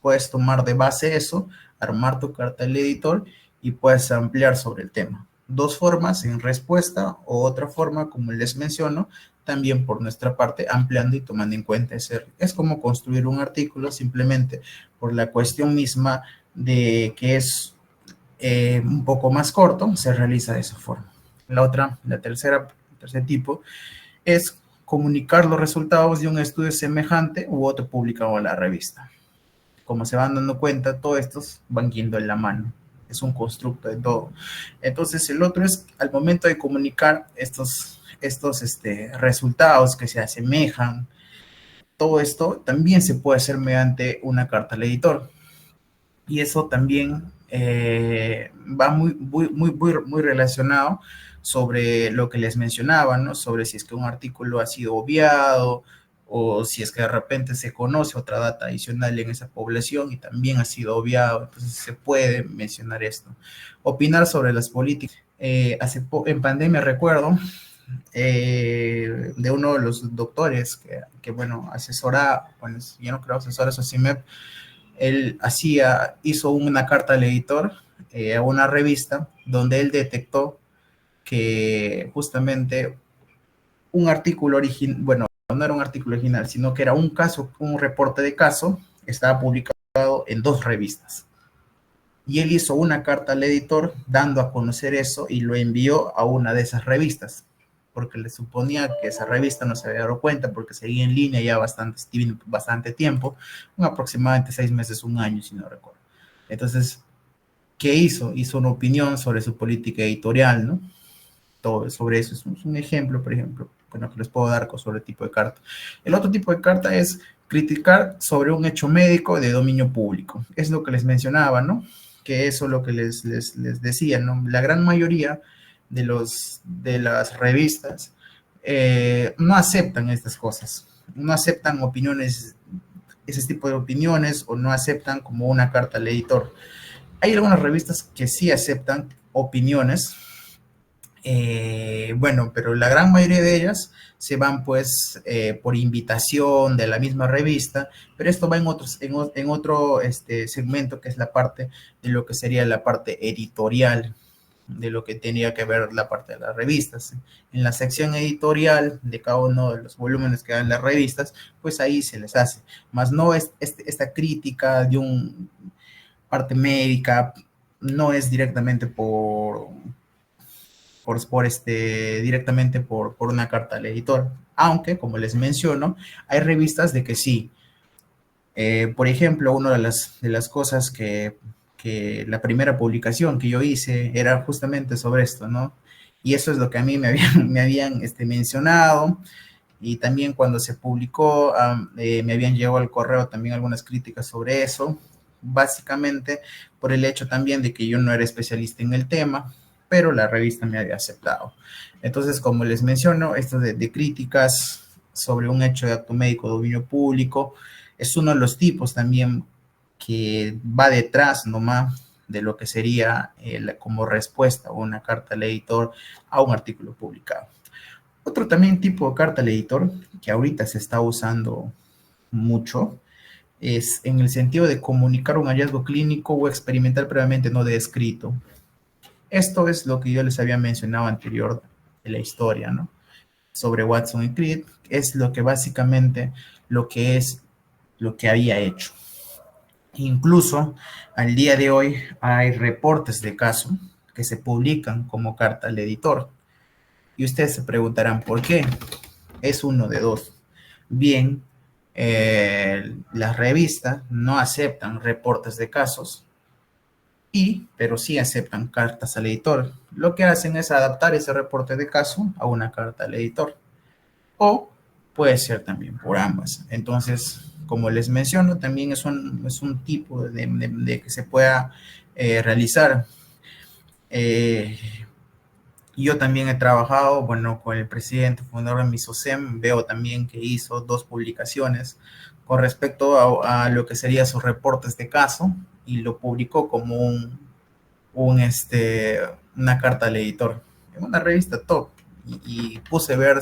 puedes tomar de base eso, armar tu carta del editor y puedes ampliar sobre el tema. Dos formas en respuesta o otra forma, como les menciono, también por nuestra parte ampliando y tomando en cuenta ese. Es como construir un artículo simplemente por la cuestión misma de que es un poco más corto, se realiza de esa forma. El tercer tipo es comunicar los resultados de un estudio semejante u otro publicado en la revista. Como se van dando cuenta, todos estos van yendo en la mano. Es un constructo de todo. Entonces, el otro es al momento de comunicar estos resultados que se asemejan, todo esto también se puede hacer mediante una carta al editor. Y eso también va muy relacionado sobre lo que les mencionaba, ¿no? Sobre si es que un artículo ha sido obviado o si es que de repente se conoce otra data adicional en esa población y también ha sido obviado, entonces se puede mencionar esto. Opinar sobre las políticas. En pandemia recuerdo de uno de los doctores que bueno, asesora, bueno, yo no creo asesora, eso sí él hizo una carta al editor a una revista donde él detectó que justamente un artículo original, bueno, no era un artículo original, sino que era un caso, un reporte de caso, estaba publicado en dos revistas. Y él hizo una carta al editor dando a conocer eso y lo envió a una de esas revistas, porque le suponía que esa revista no se había dado cuenta porque seguía en línea ya bastante tiempo, aproximadamente 6 meses, un año, si no recuerdo. Entonces, ¿qué hizo? Hizo una opinión sobre su política editorial, ¿no? Todo sobre eso es un ejemplo, por ejemplo, bueno, que les puedo dar sobre el tipo de carta. El otro tipo de carta es criticar sobre un hecho médico de dominio público. Es lo que les mencionaba, ¿no? Que eso es lo que les decía, ¿no? La gran mayoría de las revistas no aceptan estas cosas, no aceptan opiniones, ese tipo de opiniones, o no aceptan como una carta al editor. Hay algunas revistas que sí aceptan opiniones, bueno, pero la gran mayoría de ellas se van pues por invitación de la misma revista, pero esto va en otro segmento que es la parte de lo que sería la parte editorial, de lo que tenía que ver la parte de las revistas. En la sección editorial de cada uno de los volúmenes que dan las revistas, pues ahí se les hace, más no es esta crítica de un parte médica, no es directamente directamente por una carta al editor. Aunque, como les menciono, hay revistas de que sí. Por ejemplo, una de las cosas que la primera publicación que yo hice era justamente sobre esto, ¿no? Y eso es lo que a mí me habían mencionado. Y también cuando se publicó, me habían llegado al correo también algunas críticas sobre eso, básicamente por el hecho también de que yo no era especialista en el tema, pero la revista me había aceptado. Entonces, como les menciono, esto de críticas sobre un hecho de acto médico de dominio público es uno de los tipos también que va detrás nomás de lo que sería como respuesta o una carta al editor a un artículo publicado. Otro también tipo de carta al editor que ahorita se está usando mucho es en el sentido de comunicar un hallazgo clínico o experimental previamente no descrito. Esto es lo que yo les había mencionado anterior de la historia, ¿no? Sobre Watson y Crick, es lo que básicamente lo que es lo que había hecho. Incluso al día de hoy hay reportes de caso que se publican como carta al editor. Y ustedes se preguntarán por qué. Es uno de dos. Bien, las revistas no aceptan reportes de casos, pero sí aceptan cartas al editor. Lo que hacen es adaptar ese reporte de caso a una carta al editor. O puede ser también por ambas. Entonces, como les menciono, también es un tipo de que se pueda realizar. Eh, Yo también he trabajado, bueno, con el presidente fundador de Misocem, veo también que hizo dos publicaciones con respecto a lo que sería sus reportes de caso y lo publicó como una carta al editor en una revista top y puse ver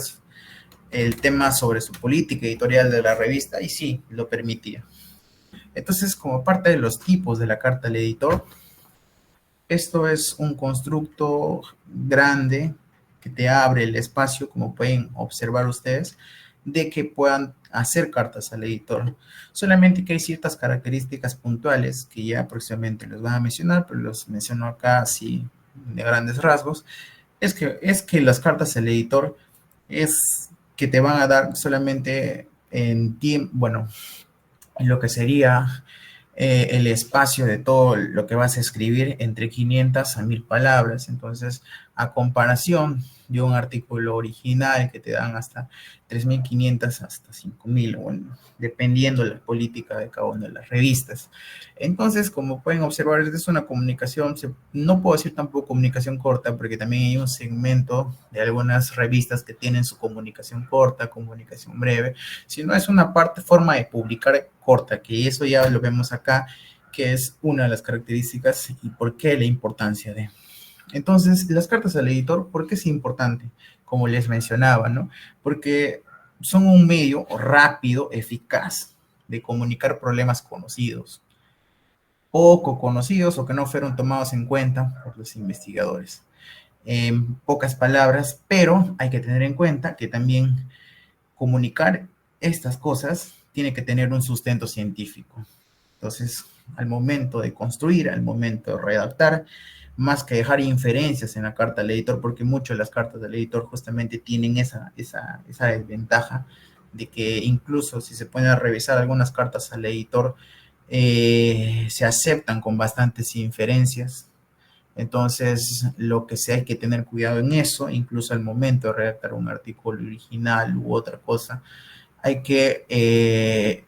el tema sobre su política editorial de la revista y sí, lo permitía. Entonces, como parte de los tipos de la carta al editor, esto es un constructo grande que te abre el espacio, como pueden observar ustedes, de que puedan hacer cartas al editor. Solamente que hay ciertas características puntuales que ya próximamente les van a mencionar, pero los menciono acá así de grandes rasgos. Es que las cartas al editor es que te van a dar solamente en tiempo, bueno, en lo que sería el espacio de todo lo que vas a escribir entre 500 a 1000 palabras. Entonces, a comparación de un artículo original que te dan hasta 3500 hasta 5000, bueno, dependiendo de la política de cada una de las revistas. Entonces, como pueden observar, es una comunicación, no puedo decir tampoco comunicación corta, porque también hay un segmento de algunas revistas que tienen su comunicación corta, comunicación breve, sino es una parte, forma de publicar corta, que eso ya lo vemos acá, que es una de las características y por qué la importancia de. Entonces, las cartas al editor, ¿por qué es importante? Como les mencionaba, ¿no? Porque son un medio rápido, eficaz de comunicar problemas conocidos, poco conocidos o que no fueron tomados en cuenta por los investigadores. En pocas palabras, pero hay que tener en cuenta que también comunicar estas cosas tiene que tener un sustento científico. Entonces, al momento de construir, al momento de redactar, más que dejar inferencias en la carta al editor, porque muchas de las cartas del editor justamente tienen esa desventaja de que incluso si se pueden revisar algunas cartas al editor, se aceptan con bastantes inferencias. Entonces, lo que sí hay que tener cuidado en eso, incluso al momento de redactar un artículo original u otra cosa, hay que, eh,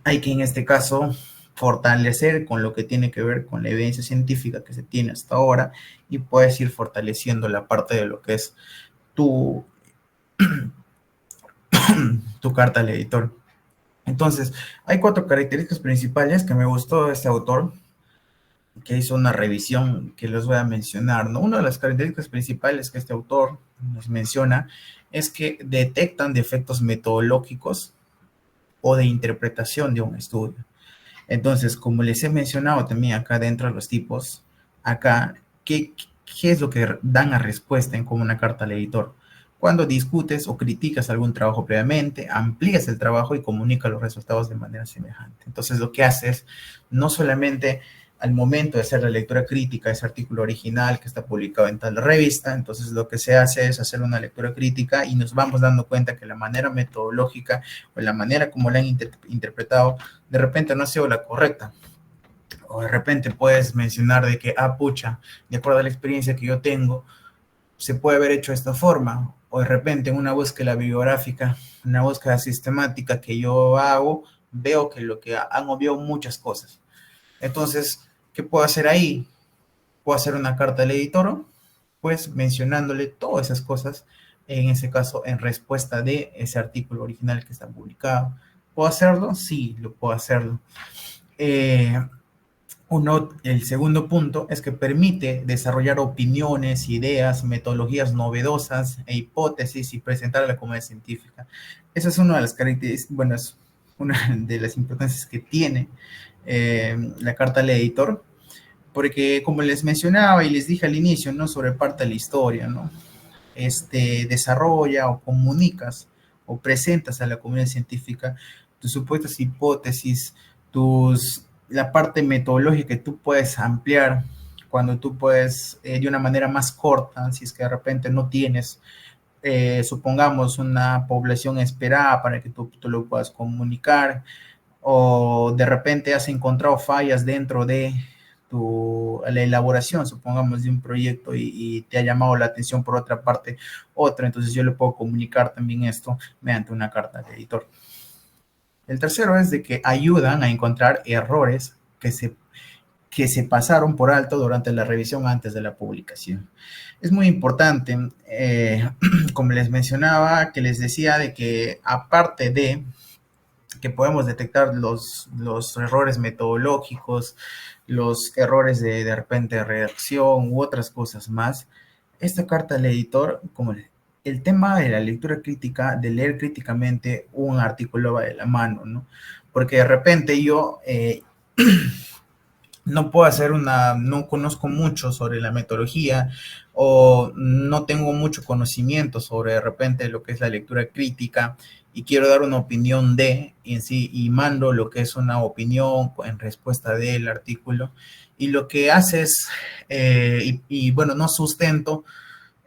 hay que en este caso fortalecer con lo que tiene que ver con la evidencia científica que se tiene hasta ahora y puedes ir fortaleciendo la parte de lo que es tu, tu carta al editor. Entonces, hay 4 características principales que me gustó de este autor, que hizo una revisión que les voy a mencionar, ¿no? Una de las características principales que este autor nos menciona es que detectan defectos metodológicos o de interpretación de un estudio. Entonces, como les he mencionado también acá dentro de los tipos, acá, ¿qué es lo que dan a respuesta en como una carta al editor? Cuando discutes o criticas algún trabajo previamente, amplías el trabajo y comunicas los resultados de manera semejante. Entonces, lo que haces no solamente al momento de hacer la lectura crítica de ese artículo original que está publicado en tal revista, entonces lo que se hace es hacer una lectura crítica y nos vamos dando cuenta que la manera metodológica o la manera como la han interpretado de repente no ha sido la correcta. O de repente puedes mencionar de que, pucha, de acuerdo a la experiencia que yo tengo, se puede haber hecho de esta forma. O de repente en una búsqueda bibliográfica, una búsqueda sistemática que yo hago, veo que lo que han obviado muchas cosas. Entonces, ¿qué puedo hacer ahí? Puedo hacer una carta al editor, pues mencionándole todas esas cosas, en ese caso, en respuesta de ese artículo original que está publicado. ¿Puedo hacerlo? Sí, lo puedo hacerlo. El segundo punto es que permite desarrollar opiniones, ideas, metodologías novedosas e hipótesis y presentar a la comunidad científica. Esa es una de las características, bueno, es una de las importancias que tiene la carta al editor, porque como les mencionaba y les dije al inicio, ¿no? Sobre parte de la historia, ¿no? Desarrolla o comunicas o presentas a la comunidad científica tus supuestas hipótesis, la parte metodológica que tú puedes ampliar cuando tú puedes, de una manera más corta, si es que de repente no tienes, supongamos, una población esperada para que tú lo puedas comunicar, o de repente has encontrado fallas dentro de la elaboración, supongamos, de un proyecto y te ha llamado la atención por otra parte otra, entonces yo le puedo comunicar también esto mediante una carta de editor. El tercero es de que ayudan a encontrar errores que se pasaron por alto durante la revisión antes de la publicación. Es muy importante, como les mencionaba, que les decía de que aparte de que podemos detectar los errores metodológicos, los errores de repente de redacción u otras cosas más, esta carta al editor, como el tema de la lectura crítica, de leer críticamente un artículo va de la mano, ¿no? porque de repente yo no puedo hacer no conozco mucho sobre la metodología o no tengo mucho conocimiento sobre de repente lo que es la lectura crítica y quiero dar una opinión en sí y mando lo que es una opinión en respuesta del artículo y lo que hace es, bueno, no sustento,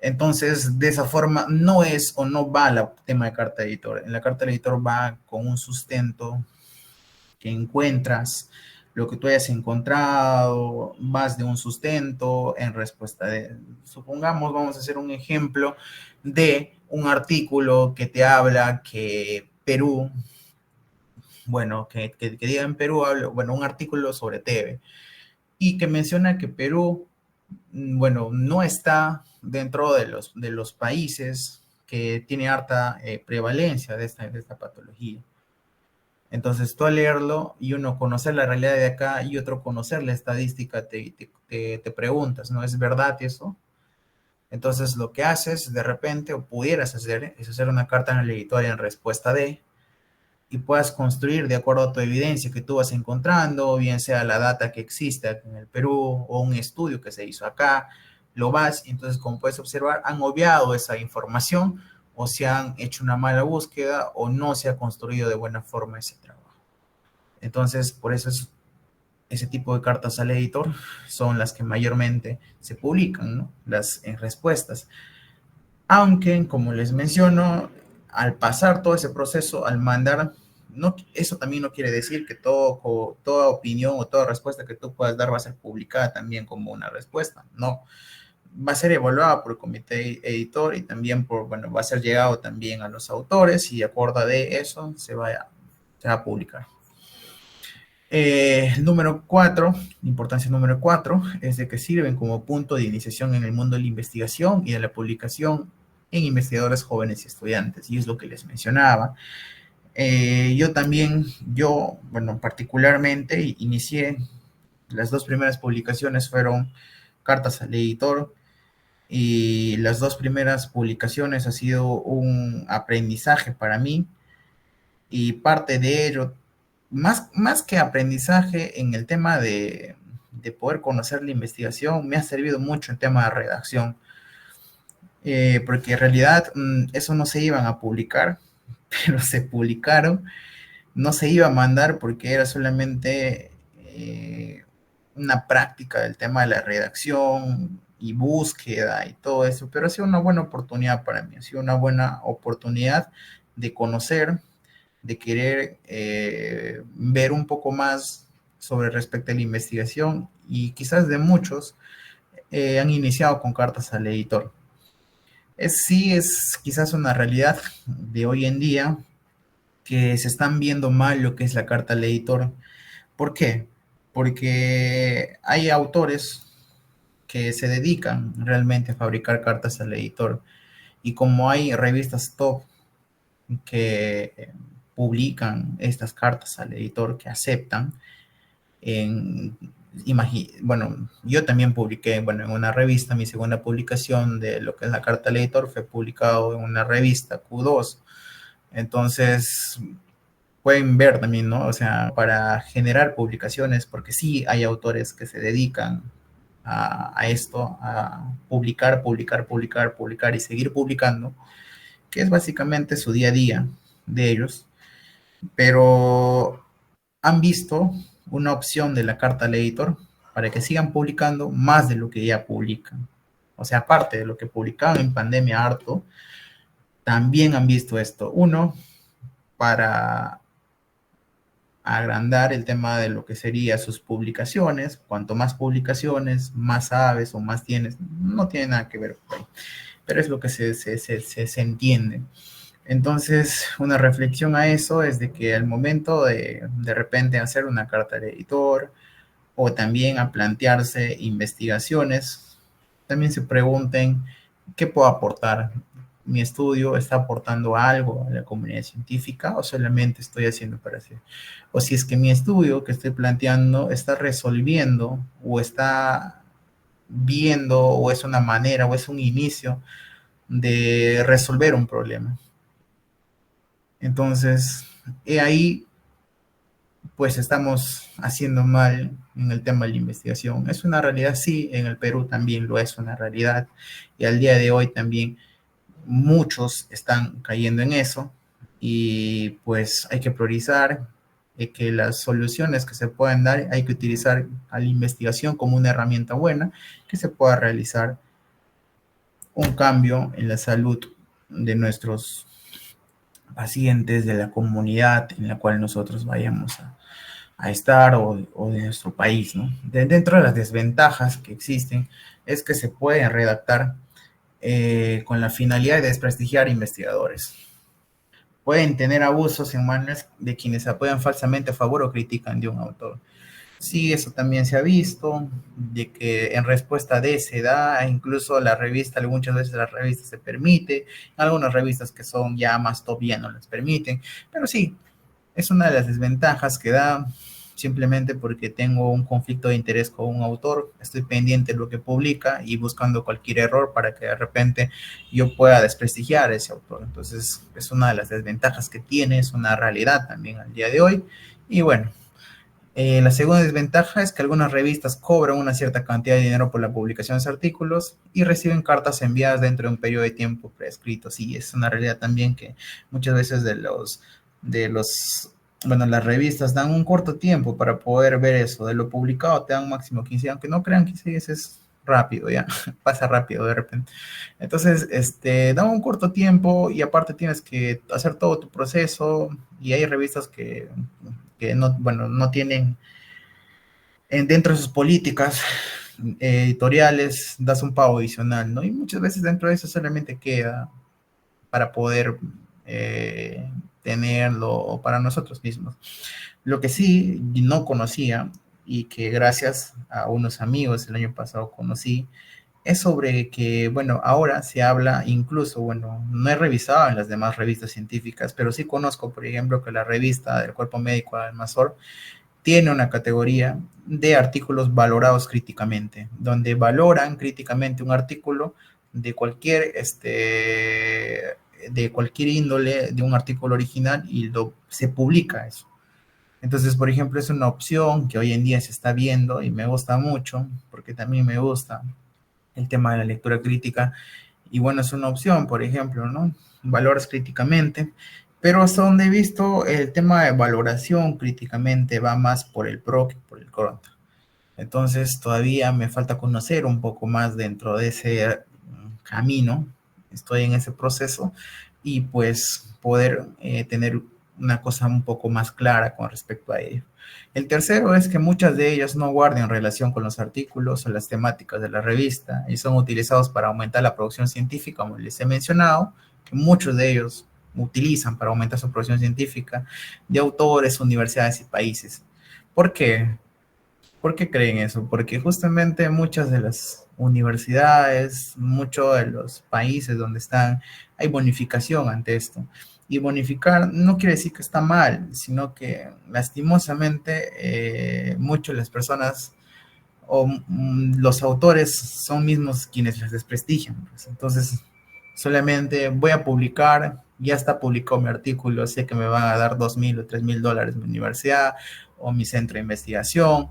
entonces de esa forma no es o no va el tema de carta de editor. En la carta de editor va con un sustento que encuentras, lo que tú hayas encontrado, vas de un sustento en respuesta de, supongamos, vamos a hacer un ejemplo de un artículo que te habla que Perú, bueno, que diga en Perú, bueno, un artículo sobre TV, y que menciona que Perú, bueno, no está dentro de los países que tiene harta prevalencia de esta patología. Entonces tú al leerlo y uno conocer la realidad de acá y otro conocer la estadística, te preguntas, ¿no es verdad eso? Entonces lo que haces de repente, o pudieras hacer, es hacer una carta en el editorio en respuesta de, y puedas construir de acuerdo a tu evidencia que tú vas encontrando, bien sea la data que existe en el Perú o un estudio que se hizo acá, lo vas, y entonces como puedes observar, han obviado esa información o se han hecho una mala búsqueda o no se ha construido de buena forma ese trabajo. Entonces, por eso ese tipo de cartas al editor son las que mayormente se publican, ¿no? Las en respuestas. Aunque, como les menciono, al pasar todo ese proceso, al mandar, no, eso también no quiere decir que toda opinión o toda respuesta que tú puedas dar va a ser publicada también como una respuesta. No, va a ser evaluada por el comité editor y también bueno, va a ser llegado también a los autores y de acuerdo de eso se va a publicar. Número 4, importancia número 4, es de que sirven como punto de iniciación en el mundo de la investigación y de la publicación en investigadores jóvenes y estudiantes, y es lo que les mencionaba. Bueno, particularmente inicié, las dos primeras publicaciones fueron cartas al editor, y las dos primeras publicaciones ha sido un aprendizaje para mí, y parte de ello más que aprendizaje en el tema de poder conocer la investigación, me ha servido mucho el tema de redacción, porque en realidad eso no se iban a publicar, pero se publicaron, no se iba a mandar porque era solamente una práctica del tema de la redacción y búsqueda y todo eso, pero ha sido una buena oportunidad para mí, ha sido una buena oportunidad de conocer, de querer ver un poco más sobre respecto a la investigación y quizás de muchos han iniciado con cartas al editor. Sí, es quizás una realidad de hoy en día que se están viendo mal lo que es la carta al editor. ¿Por qué? Porque hay autores que se dedican realmente a fabricar cartas al editor y como hay revistas top que publican estas cartas al editor que aceptan. Bueno, yo también publiqué, bueno, en una revista, mi segunda publicación de lo que es la carta al editor fue publicado en una revista Q2. Entonces, pueden ver también, ¿no? O sea, para generar publicaciones, porque sí hay autores que se dedican a esto, a publicar, publicar, publicar, publicar y seguir publicando, que es básicamente su día a día de ellos, pero han visto una opción de la carta al editor para que sigan publicando más de lo que ya publican. O sea, aparte de lo que publicaban en pandemia harto, también han visto esto. Uno, para agrandar el tema de lo que sería sus publicaciones. Cuanto más publicaciones, más sabes o más tienes. No tiene nada que ver por ahí, pero es lo que se entiende. Entonces, una reflexión a eso es de que al momento de repente hacer una carta de editor o también a plantearse investigaciones, también se pregunten qué puedo aportar. ¿Mi estudio está aportando algo a la comunidad científica o solamente estoy haciendo para hacer? O si es que mi estudio que estoy planteando está resolviendo o está viendo o es una manera o es un inicio de resolver un problema. Entonces, he ahí pues estamos haciendo mal en el tema de la investigación. Es una realidad, sí, en el Perú también lo es una realidad, y al día de hoy también muchos están cayendo en eso, y pues hay que priorizar que las soluciones que se pueden dar, hay que utilizar a la investigación como una herramienta buena que se pueda realizar un cambio en la salud de nuestros pacientes, de la comunidad en la cual nosotros vayamos a estar, o de nuestro país, ¿no? Dentro de las desventajas que existen es que se pueden redactar con la finalidad de desprestigiar investigadores. Pueden tener abusos en manos de quienes apoyan falsamente a favor o critican de un autor. Sí, eso también se ha visto, de que en respuesta de se da, incluso la revista, muchas veces las revistas se permite, algunas revistas que son ya más top ya no las permiten, pero sí, es una de las desventajas que da, simplemente porque tengo un conflicto de interés con un autor, estoy pendiente de lo que publica y buscando cualquier error para que de repente yo pueda desprestigiar a ese autor. Entonces, es una de las desventajas que tiene, es una realidad también al día de hoy. Y bueno, la segunda desventaja es que algunas revistas cobran una cierta cantidad de dinero por la publicación de sus artículos y reciben cartas enviadas dentro de un periodo de tiempo prescrito. Sí, es una realidad también que muchas veces bueno, las revistas dan un corto tiempo para poder ver eso. De lo publicado te dan máximo 15 días, aunque no crean, 15 días es rápido, ya, pasa rápido de repente. Entonces, da un corto tiempo y aparte tienes que hacer todo tu proceso, y hay revistas que no, bueno, no tienen dentro de sus políticas editoriales, das un pago adicional, ¿no? Y muchas veces dentro de eso solamente queda para poder tenerlo para nosotros mismos. Lo que sí no conocía, y que gracias a unos amigos el año pasado conocí, es sobre que, bueno, ahora se habla incluso, bueno, no he revisado en las demás revistas científicas, pero sí conozco, por ejemplo, que la revista del Cuerpo Médico Almazor tiene una categoría de artículos valorados críticamente, donde valoran críticamente un artículo de cualquier, de cualquier índole, de un artículo original, y se publica eso. Entonces, por ejemplo, es una opción que hoy en día se está viendo y me gusta mucho, porque también me gusta el tema de la lectura crítica. Y bueno, es una opción, por ejemplo, ¿no? Valoras críticamente, pero hasta donde he visto, el tema de valoración críticamente va más por el pro que por el contra. Entonces, todavía me falta conocer un poco más dentro de ese camino. Estoy en ese proceso, y pues poder tener una cosa un poco más clara con respecto a ello. El tercero es que muchas de ellas no guardan relación con los artículos o las temáticas de la revista y son utilizados para aumentar la producción científica, como les he mencionado, que muchos de ellos utilizan para aumentar su producción científica de autores, universidades y países. ¿Por qué? ¿Por qué creen eso? Porque justamente muchas de las universidades, muchos de los países donde están, hay bonificación ante esto. Y bonificar no quiere decir que está mal, sino que lastimosamente muchas de las personas o los autores son mismos quienes las desprestigian, pues. Entonces, solamente voy a publicar, ya está publicado mi artículo, sé que me van a dar $2,000 o $3,000 mi universidad o mi centro de investigación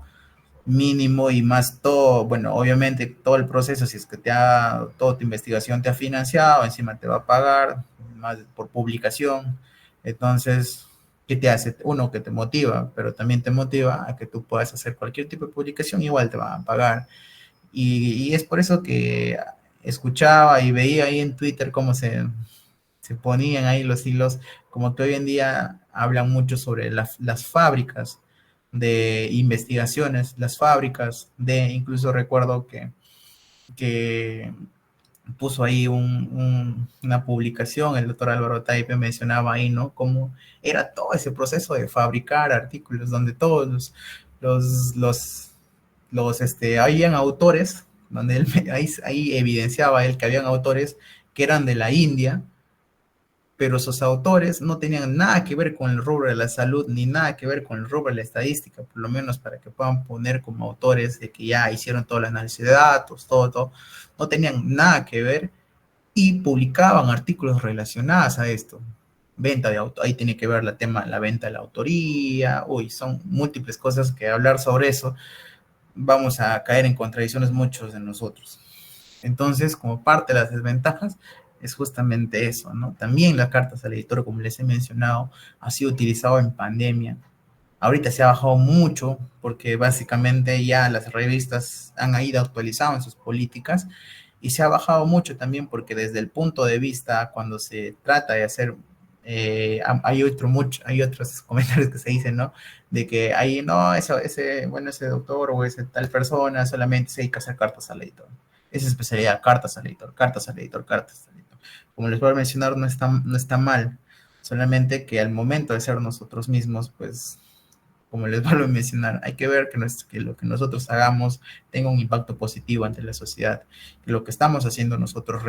mínimo, y más todo, bueno, obviamente todo el proceso, si es que toda tu investigación te ha financiado, encima te va a pagar más por publicación. Entonces, ¿qué te hace? Uno, que te motiva, pero también te motiva a que tú puedas hacer cualquier tipo de publicación, igual te van a pagar. Y es por eso que escuchaba y veía ahí en Twitter cómo se ponían ahí los hilos, como que hoy en día hablan mucho sobre las fábricas de investigaciones, las fábricas incluso recuerdo que puso ahí una publicación, el doctor Álvaro Taipe mencionaba ahí, ¿no? Cómo era todo ese proceso de fabricar artículos, donde todos los, los, habían autores, donde él, ahí evidenciaba él que habían autores que eran de la India, pero sus autores no tenían nada que ver con el rubro de la salud, ni nada que ver con el rubro de la estadística, por lo menos para que puedan poner como autores de que ya hicieron todo el análisis de datos, todo, no tenían nada que ver, y publicaban artículos relacionados a esto. venta de auto, ahí tiene que ver la venta de la autoría, uy, son múltiples cosas que hablar sobre eso, vamos a caer en contradicciones muchos de nosotros. Entonces, como parte de las desventajas, es justamente eso, ¿no? También las cartas al editor, como les he mencionado, ha sido utilizado en pandemia. Ahorita se ha bajado mucho porque básicamente ya las revistas han ido actualizando en sus políticas y se ha bajado mucho también porque desde el punto de vista cuando se trata de hacer, hay otros comentarios que se dicen, ¿no? De que ahí no, bueno, ese doctor o esa tal persona solamente se dedica a hacer cartas al editor. Esa especialidad, cartas al editor, cartas al editor, cartas al editor. Como les voy a mencionar, no está mal, solamente que al momento de ser nosotros mismos, pues como les vuelvo a mencionar, hay que ver que lo que nosotros hagamos tenga un impacto positivo ante la sociedad, que lo que estamos haciendo nosotros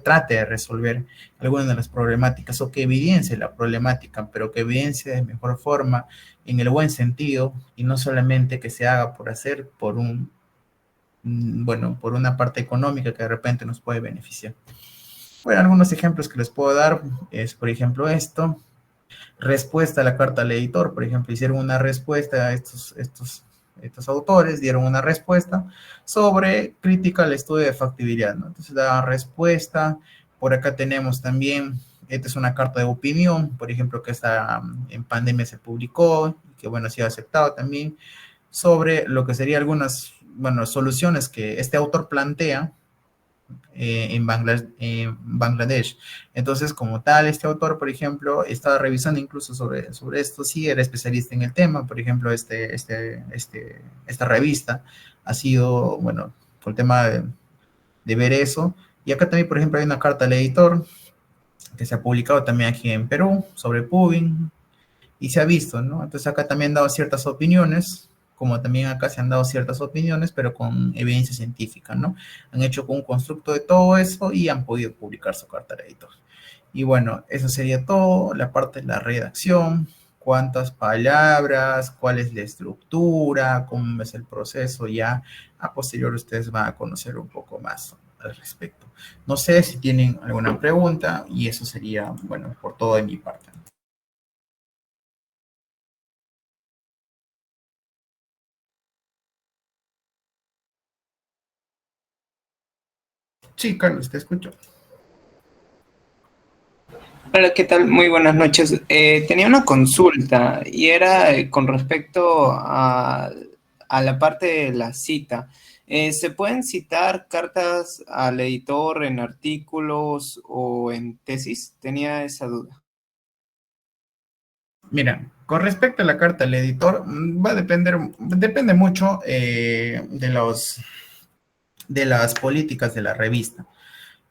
trate de resolver algunas de las problemáticas o que evidencie la problemática, pero que evidencie de mejor forma, en el buen sentido, y no solamente que se haga por hacer, bueno, por una parte económica que de repente nos puede beneficiar. Bueno, algunos ejemplos que les puedo dar es, por ejemplo, esto, respuesta a la carta al editor. Por ejemplo, hicieron una respuesta a estos autores, dieron una respuesta sobre crítica al estudio de factibilidad, ¿no? Entonces, la respuesta, por acá tenemos también, esta es una carta de opinión, por ejemplo, que está en pandemia se publicó, que bueno, ha sido aceptado también, sobre lo que serían algunas, bueno, soluciones que este autor plantea en Bangladesh. Entonces, como tal, este autor, por ejemplo, estaba revisando incluso sobre esto, sí era especialista en el tema, por ejemplo, esta revista ha sido, bueno, por el tema de ver eso. Y acá también, por ejemplo, hay una carta al editor que se ha publicado también aquí en Perú sobre Pubin, y se ha visto, ¿no? Entonces acá también han dado ciertas opiniones, como también acá se han dado ciertas opiniones, pero con evidencia científica, ¿no? Han hecho un constructo de todo eso y han podido publicar su carta de editor. Y bueno, eso sería todo, la parte de la redacción, cuántas palabras, cuál es la estructura, cómo es el proceso, ya a posterior ustedes van a conocer un poco más al respecto. No sé si tienen alguna pregunta y eso sería, bueno, por todo de mi parte. Sí, Carlos, te escucho. Hola, ¿qué tal? Muy buenas noches. Tenía una consulta y era con respecto a la parte de la cita. ¿Se pueden citar cartas al editor en artículos o en tesis? Tenía esa duda. Mira, con respecto a la carta al editor, va a depende mucho de las políticas de la revista.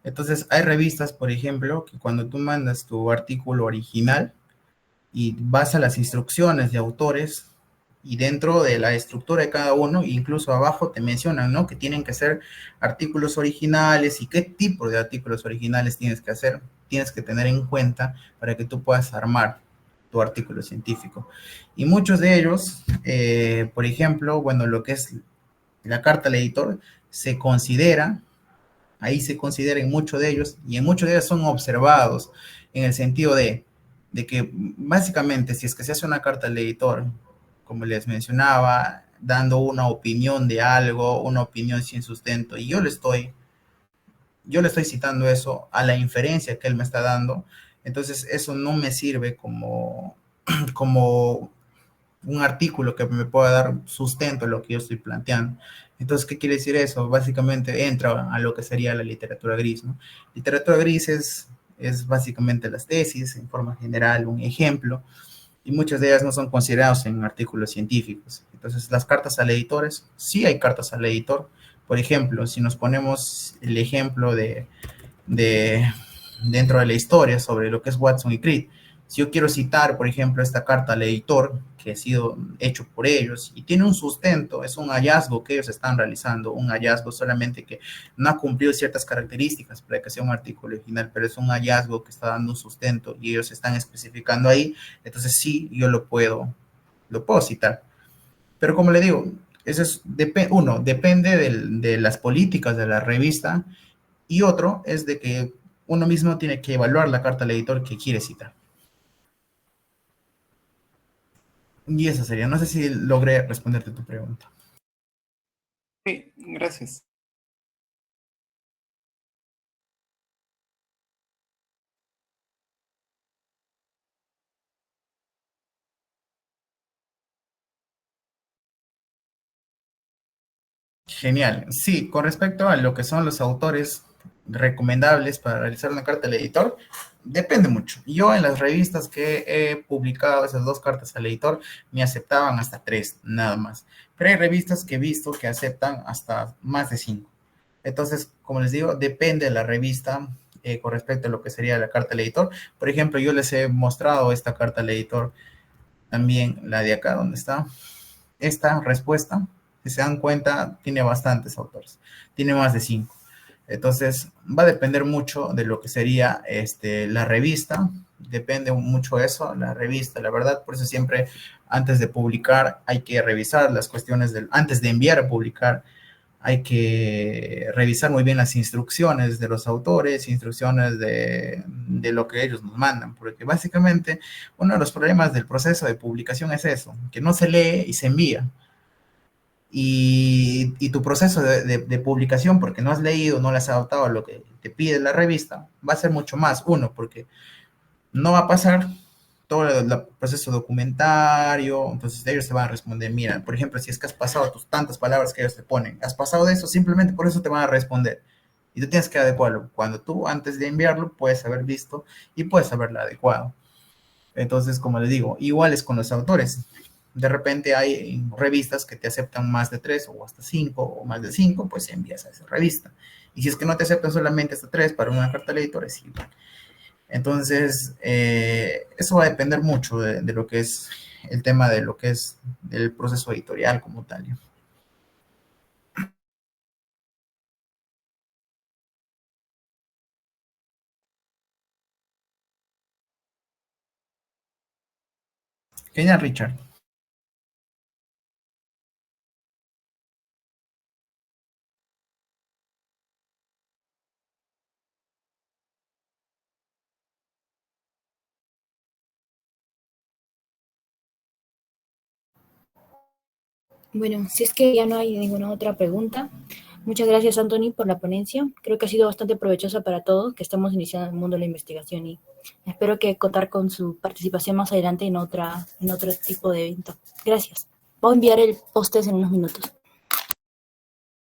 Entonces, hay revistas, por ejemplo, que cuando tú mandas tu artículo original y vas a las instrucciones de autores y dentro de la estructura de cada uno, incluso abajo te mencionan, ¿no? Que tienen que ser artículos originales y qué tipo de artículos originales tienes que hacer, tienes que tener en cuenta para que tú puedas armar tu artículo científico. Y muchos de ellos, por ejemplo, bueno, lo que es la carta al editor, se considera, ahí se considera en muchos de ellos, y en muchos de ellos son observados, en el sentido de que básicamente si es que se hace una carta al editor, como les mencionaba, dando una opinión de algo, una opinión sin sustento, y yo le estoy citando eso a la inferencia que él me está dando, entonces eso no me sirve como un artículo que me pueda dar sustento a lo que yo estoy planteando. Entonces, ¿qué quiere decir eso? Básicamente entra a lo que sería la literatura gris, ¿no? Literatura gris es básicamente las tesis, en forma general, un ejemplo, y muchas de ellas no son consideradas en artículos científicos. Entonces, las cartas al editor, sí hay cartas al editor. Por ejemplo, si nos ponemos el ejemplo de dentro de la historia sobre lo que es Watson y Crick. Si yo quiero citar, por ejemplo, esta carta al editor, que ha sido hecho por ellos, y tiene un sustento, es un hallazgo que ellos están realizando, un hallazgo solamente que no ha cumplido ciertas características para que sea un artículo original, pero es un hallazgo que está dando un sustento y ellos están especificando ahí, entonces sí, yo lo puedo citar. Pero como le digo, eso es, uno, depende de las políticas de la revista, y otro es de que uno mismo tiene que evaluar la carta al editor que quiere citar. Y eso sería, no sé si logré responderte tu pregunta. Sí, gracias. Genial. Sí, con respecto a lo que son los autores recomendables para realizar una carta al editor, depende mucho. Yo en las revistas que he publicado esas dos cartas al editor, me aceptaban hasta tres, nada más. Pero hay revistas que he visto que aceptan hasta más de cinco. Entonces, como les digo, depende de la revista con respecto a lo que sería la carta al editor. Por ejemplo, yo les he mostrado esta carta al editor, también la de acá, donde está esta respuesta, si se dan cuenta, tiene bastantes autores, tiene más de cinco. Entonces, va a depender mucho de lo que sería la revista, depende mucho de eso, la revista, la verdad, por eso siempre antes de publicar hay que revisar las cuestiones antes de enviar a publicar, hay que revisar muy bien las instrucciones de los autores, instrucciones de lo que ellos nos mandan, porque básicamente uno de los problemas del proceso de publicación es eso, que no se lee y se envía. Y tu proceso de publicación, porque no has leído, no le has adaptado a lo que te pide la revista, va a ser mucho más. Uno, porque no va a pasar todo el proceso documentario, entonces ellos te van a responder, mira, por ejemplo, si es que has pasado tus tantas palabras que ellos te ponen, has pasado de eso, simplemente por eso te van a responder. Y tú tienes que adecuarlo. Cuando tú, antes de enviarlo, puedes haber visto y puedes haberlo adecuado. Entonces, como les digo, igual es con los autores. De repente hay revistas que te aceptan más de tres o hasta cinco o más de cinco, pues envías a esa revista. Y si es que no te aceptan solamente hasta tres para una carta de editor, es igual. Entonces, eso va a depender mucho de lo que es el tema de lo que es el proceso editorial como tal. Genial, Richard. Bueno, si es que ya no hay ninguna otra pregunta, muchas gracias, Anthony, por la ponencia. Creo que ha sido bastante provechosa para todos que estamos iniciando el mundo de la investigación y espero que contar con su participación más adelante en otro tipo de evento. Gracias. Voy a enviar el post en unos minutos.